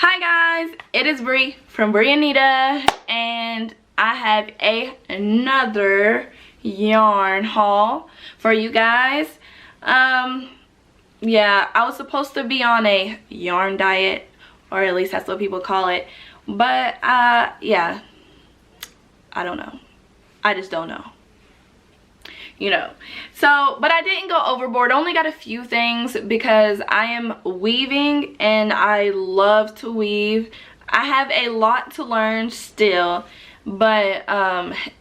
Hi guys, it is Bree from Bree Anita, and I have another yarn haul for you guys. Yeah, I was supposed to be on a yarn diet, or at least that's what people call it, but yeah, I don't know. I just don't know. You know, so but I didn't go overboard. I only got a few things because I am weaving and I love to weave. I have a lot to learn still, but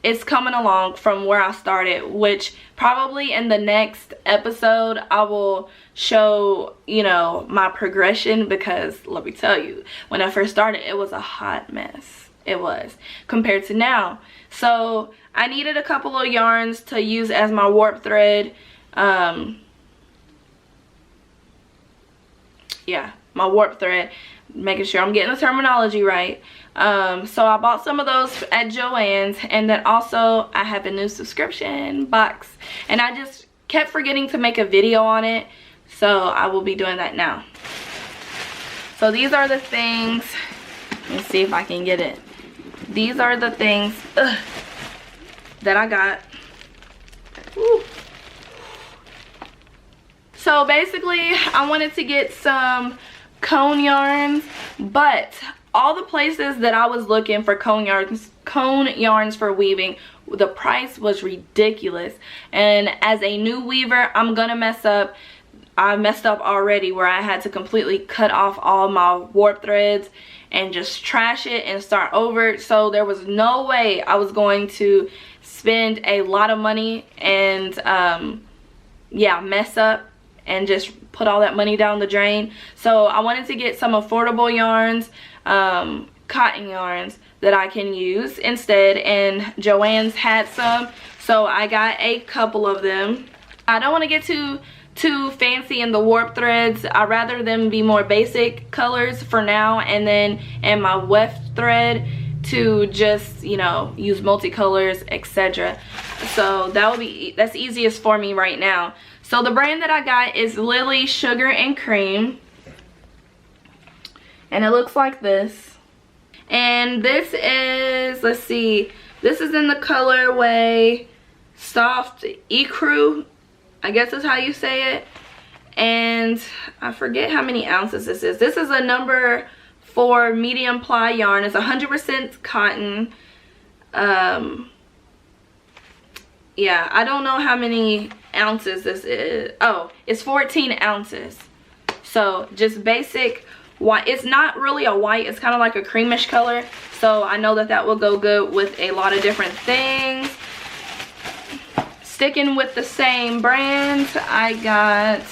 it's coming along from where I started, which probably in the next episode I will show, you know, my progression, because let me tell you, when I first started it was a hot mess. It was, compared to now. So I needed a couple of yarns to use as my warp thread. Yeah, my warp thread, making sure I'm getting the terminology right. So I bought some of those at Joann's, and then also I have a new subscription box, and I just kept forgetting to make a video on it, so I will be doing that now. So these are the things. Let's see if I can get it. These are the things that I got. Woo. So basically I wanted to get some cone yarns, but all the places that I was looking for cone yarns for weaving, the price was ridiculous. And as a new weaver, I'm gonna mess up. I messed up already, where I had to completely cut off all my warp threads and just trash it and start over. So there was no way I was going to spend a lot of money and yeah, mess up and just put all that money down the drain. So I wanted to get some affordable yarns, cotton yarns that I can use instead, and Joann's had some, so I got a couple of them. I don't want to get too fancy in the warp threads. I'd rather them be more basic colors for now, and then in my weft thread to just, you know, use multicolors, etc. So that's easiest for me right now. So the brand that I got is Lily Sugar and Cream, and it looks like this. And this is, let's see, this is in the colorway Soft Ecru, I guess that's how you say it. And I forget how many ounces this is. This is a number 4 medium ply yarn. It's 100% cotton. Yeah, I don't know how many ounces this is. Oh, it's 14 ounces. So just basic white. It's not really a white, it's kind of like a creamish color. So I know that that will go good with a lot of different things. Sticking with the same brand, I got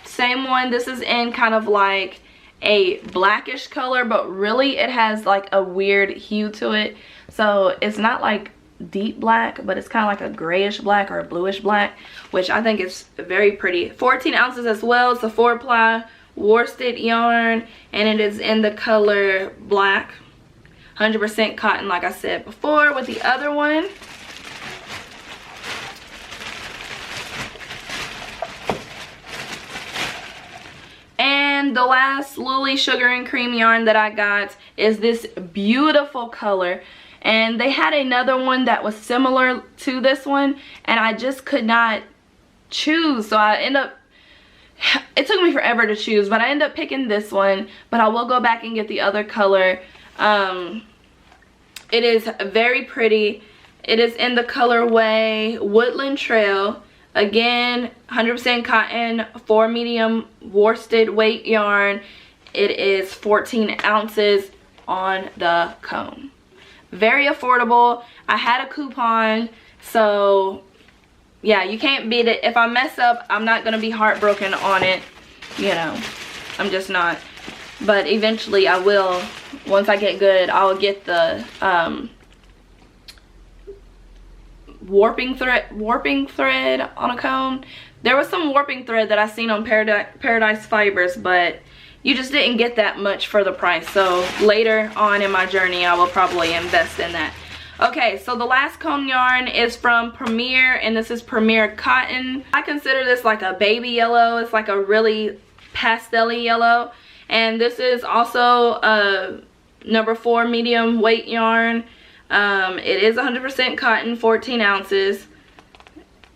same one. This is in kind of like a blackish color, but really it has like a weird hue to it. So it's not like deep black, but it's kind of like a grayish black or a bluish black, which I think is very pretty. 14 ounces as well. It's a 4-ply worsted yarn, and it is in the color black. 100% cotton, like I said before with the other one. And the last Lily Sugar and Cream yarn that I got is this beautiful color. And they had another one that was similar to this one, and I just could not choose. So I end up, it took me forever to choose, but I ended up picking this one. But I will go back and get the other color. It is very pretty. It is in the colorway Woodland Trail. Again, 100% cotton, 4 medium worsted weight yarn. It is 14 ounces on the cone. Very affordable. I had a coupon, so yeah, you can't beat it. If I mess up, I'm not gonna be heartbroken on it, you know, I'm just not. But eventually I will. Once I get good, I'll get the warping thread on a cone. There was some warping thread that I seen on Paradise Fibers, but you just didn't get that much for the price. So later on in my journey, I will probably invest in that. Okay, so the last cone yarn is from Premier, and this is Premier Cotton. I consider this like a baby yellow. It's like a really pastel-y yellow. And this is also a number 4 medium weight yarn. It is 100% cotton, 14 ounces.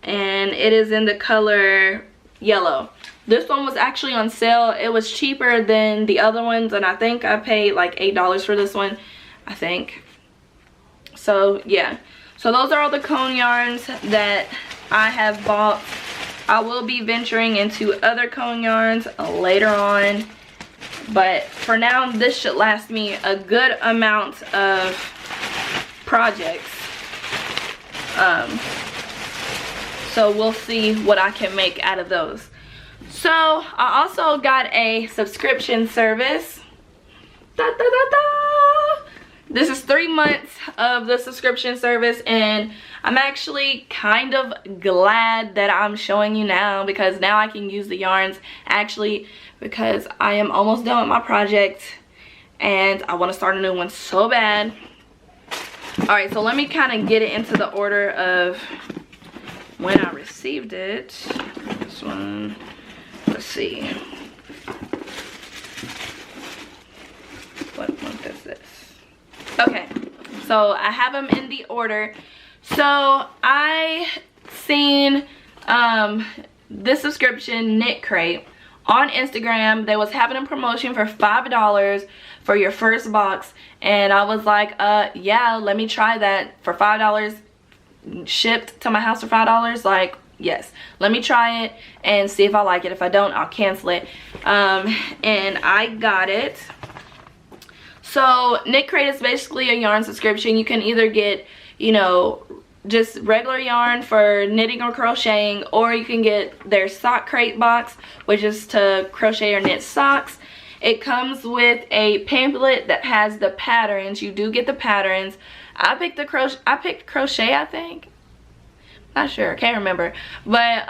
And it is in the color yellow. This one was actually on sale. It was cheaper than the other ones, and I think I paid like $8 for this one, I think. So yeah, so those are all the cone yarns that I have bought. I will be venturing into other cone yarns later on, but for now this should last me a good amount of projects. So we'll see what I can make out of those. So I also got a subscription service. Da, da, da, da. This is 3 months of the subscription service, and I'm actually kind of glad that I'm showing you now, because now I can use the yarns actually, because I am almost done with my project and I want to start a new one so bad. Alright, so let me kind of get it into the order of when I received it. This one, let's see. What month is this? Okay, so I have them in the order. So I seen this subscription, Knitcrate, on Instagram. They was having a promotion for $5 for your first box, and I was like, yeah, let me try that for $5, shipped to my house for $5. Like, yes, let me try it and see if I like it. If I don't, I'll cancel it. And I got it. So Knitcrate is basically a yarn subscription. You can either get, you know, just regular yarn for knitting or crocheting, or you can get their sock crate box, which is to crochet or knit socks. It comes with a pamphlet that has the patterns. You do get the patterns. I picked crochet, I think. Not sure, can't remember. But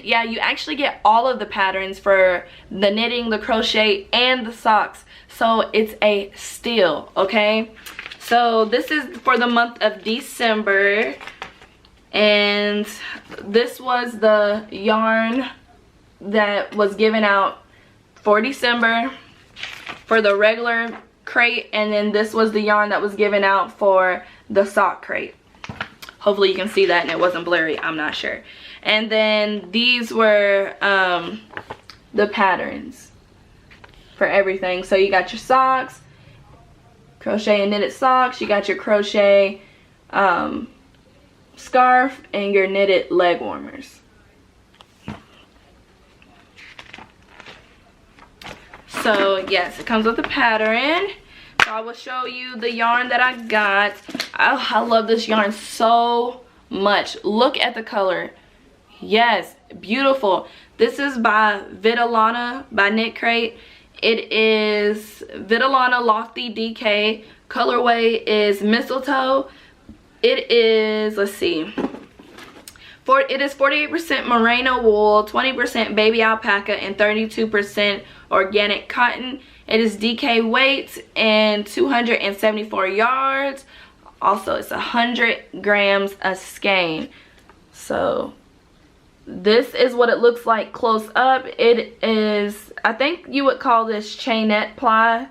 yeah, you actually get all of the patterns for the knitting, the crochet, and the socks. So it's a steal, okay? So this is for the month of December, and this was the yarn that was given out for December for the regular crate, and then this was the yarn that was given out for the sock crate. Hopefully you can see that and it wasn't blurry, I'm not sure. And then these were the patterns for everything. So you got your socks, crochet and knitted socks, you got your crochet scarf, and your knitted leg warmers. So yes, it comes with a pattern. So I will show you the yarn that I got. I love this yarn so much. Look at the color. Yes, beautiful. This is by Vitalana by Knitcrate. It is Vitalana Lofty DK. Colorway is Mistletoe. It is, let's see, it is 48% merino wool, 20% baby alpaca, and 32% organic cotton. It is DK weight and 274 yards. Also, it's 100 grams a skein. So this is what it looks like close up. It is, I think you would call this chainette ply.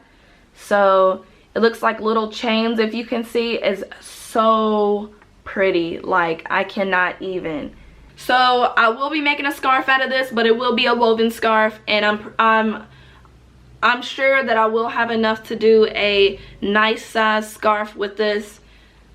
So it looks like little chains, if you can see. It's so pretty, like I cannot even. So I will be making a scarf out of this, but it will be a woven scarf, and I'm sure that I will have enough to do a nice size scarf with this.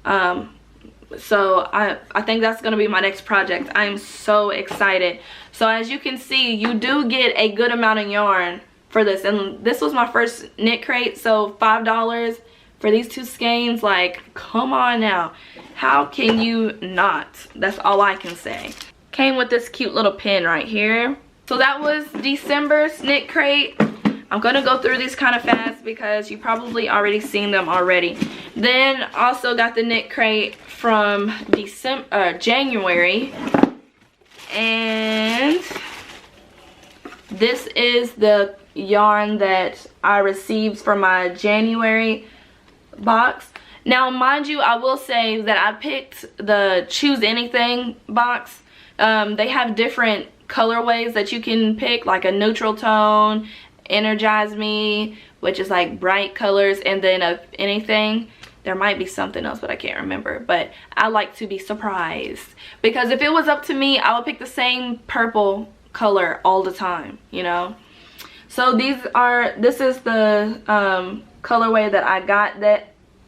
So I think that's going to be my next project. I am so excited. So as you can see, you do get a good amount of yarn for this, and this was my first Knitcrate, so $5 for these 2 skeins. Like, come on now, how can you not? That's all I can say. Came with this cute little pin right here. So that was December's Knitcrate. I'm gonna go through these kind of fast because you probably already seen them already. Then also got the Knitcrate from January, and this is the yarn that I received for my January box. Now mind you, I will say that I picked the choose anything box. They have different colorways that you can pick, like a neutral tone, Energize Me, which is like bright colors, and then anything. There might be something else, but I can't remember. But I like to be surprised, because if it was up to me, I would pick the same purple color all the time, you know. So this is the colorway that I got.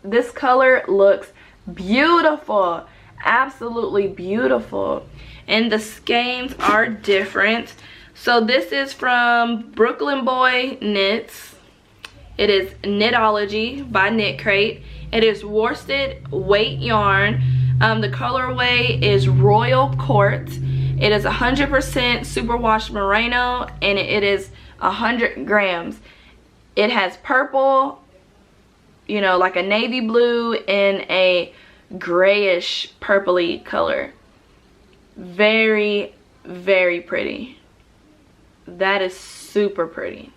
This color looks beautiful, absolutely beautiful, and the skeins are different. So this is from Brooklyn Boy Knits. It is Knitology by Knitcrate. It is worsted weight yarn. The colorway is Royal Court. It is 100% superwash merino, and it is 100 grams. It has purple, you know, like a navy blue, and a grayish purpley color. Very, very pretty. That is super pretty.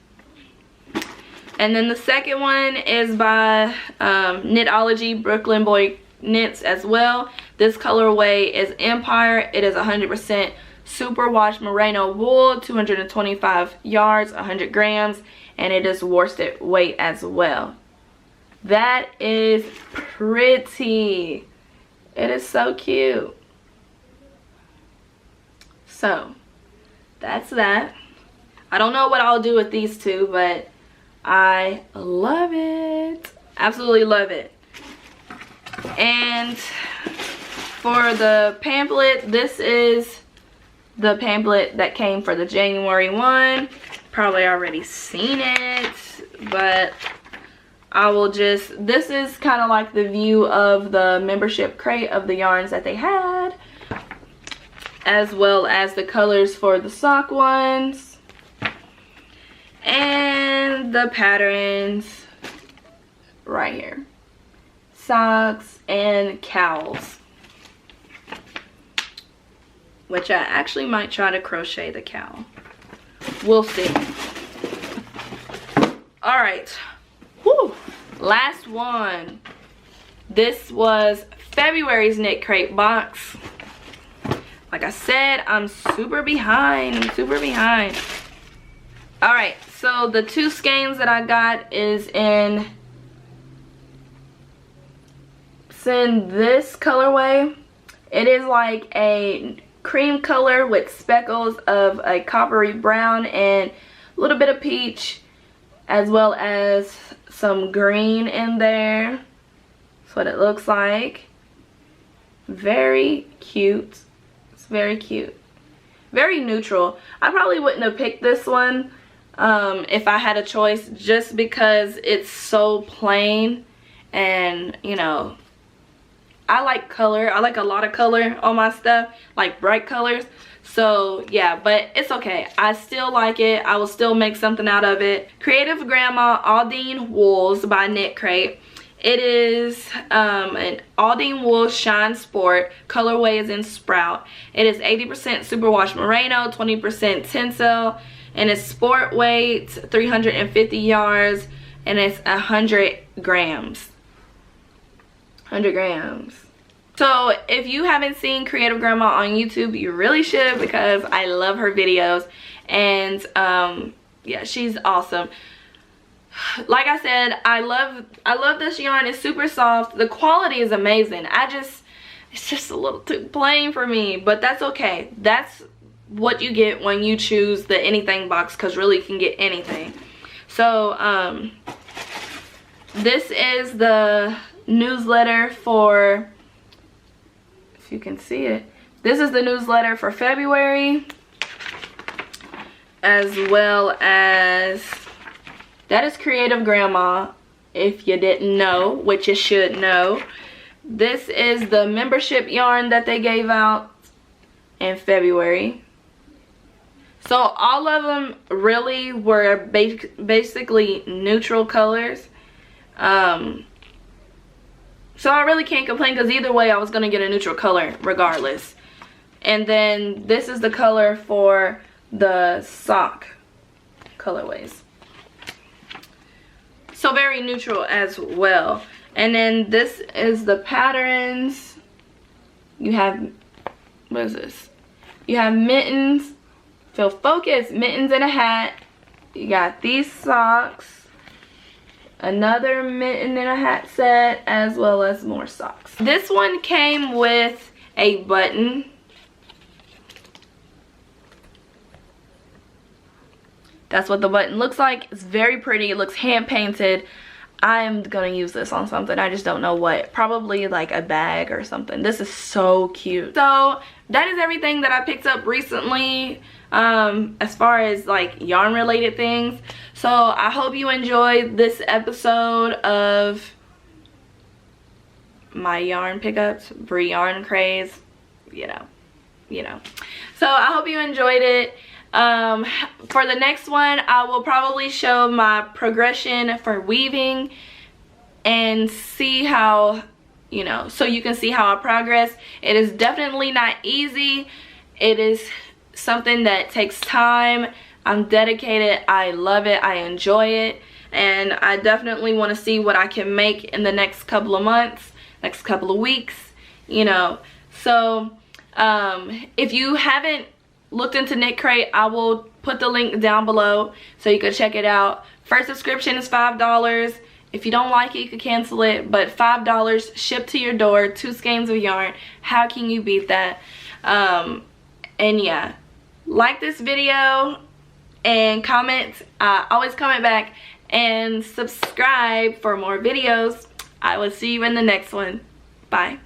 And then the second one is by Knitology, Brooklyn Boy Knits as well. This colorway is Empire. It is 100% superwash merino wool, 225 yards, 100 grams, and it is worsted weight as well. That is pretty. It is so cute. So that's that. I don't know what I'll do with these two, but I love it. Absolutely love it. And for the pamphlet, this is the pamphlet that came for the January one. Probably already seen it, but I will just, this is kind of like the view of the membership crate of the yarns that they had, as well as the colors for the sock ones and the patterns right here. Socks and cowls, which I actually might try to crochet the cowl. We'll see. All right. Whew. Last one. This was February's Knitcrate box. Like I said, I'm super behind. All right, so the two skeins that I got is in this colorway. It is like a cream color with speckles of a coppery brown and a little bit of peach, as well as some green in there. That's what it looks like. Very cute. It's very cute. Very neutral. I probably wouldn't have picked this one if I had a choice, just because it's so plain, and you know, I like color. I like a lot of color on my stuff, like bright colors. So yeah, but it's okay. I still like it. I will still make something out of it. Creative Grandma Aldine Wools by Knitcrate. It is an Aldine Wool Shine Sport. Colorway is in Sprout. It is 80% superwash merino, 20% tencel, and it's sport weight, 350 yards, and it's 100 grams. 100 grams. So if you haven't seen Creative Grandma on YouTube, you really should, because I love her videos, and yeah, she's awesome. Like I said, I love this yarn. It's super soft. The quality is amazing. It's just a little too plain for me, but that's okay. That's what you get when you choose the anything box, because really you can get anything. So this is the newsletter for, if you can see it, this is the newsletter for February, as well as, that is Creative Grandma, if you didn't know, which you should know. This is the membership yarn that they gave out in February. So all of them really were basically neutral colors. So I really can't complain, because either way I was going to get a neutral color regardless. And then this is the color for the sock colorways. So very neutral as well. And then this is the patterns. You have, what is this? You have mittens, Feel focused. Mittens and a hat. You got these socks. Another mitten and a hat set, as well as more socks. This one came with a button. That's what the button looks like. It's very pretty. It looks hand painted. I am gonna use this on something. I just don't know what. Probably like a bag or something. This is so cute. So that is everything that I picked up recently as far as like yarn related things. So I hope you enjoyed this episode of my yarn pickups, Bree yarn craze, you know. So I hope you enjoyed it. For the next one, I will probably show my progression for weaving and see how, you know, so you can see how I progress. It is definitely not easy. It is something that takes time. I'm dedicated. I love it. I enjoy it. And I definitely want to see what I can make in the next couple of months, next couple of weeks, you know. So if you haven't looked into Knitcrate, I will put the link down below so you can check it out. First subscription is $5. If you don't like it, you can cancel it, but $5 shipped to your door, 2 skeins of yarn. How can you beat that? And yeah, like this video and comment. Always comment back and subscribe for more videos. I will see you in the next one. Bye.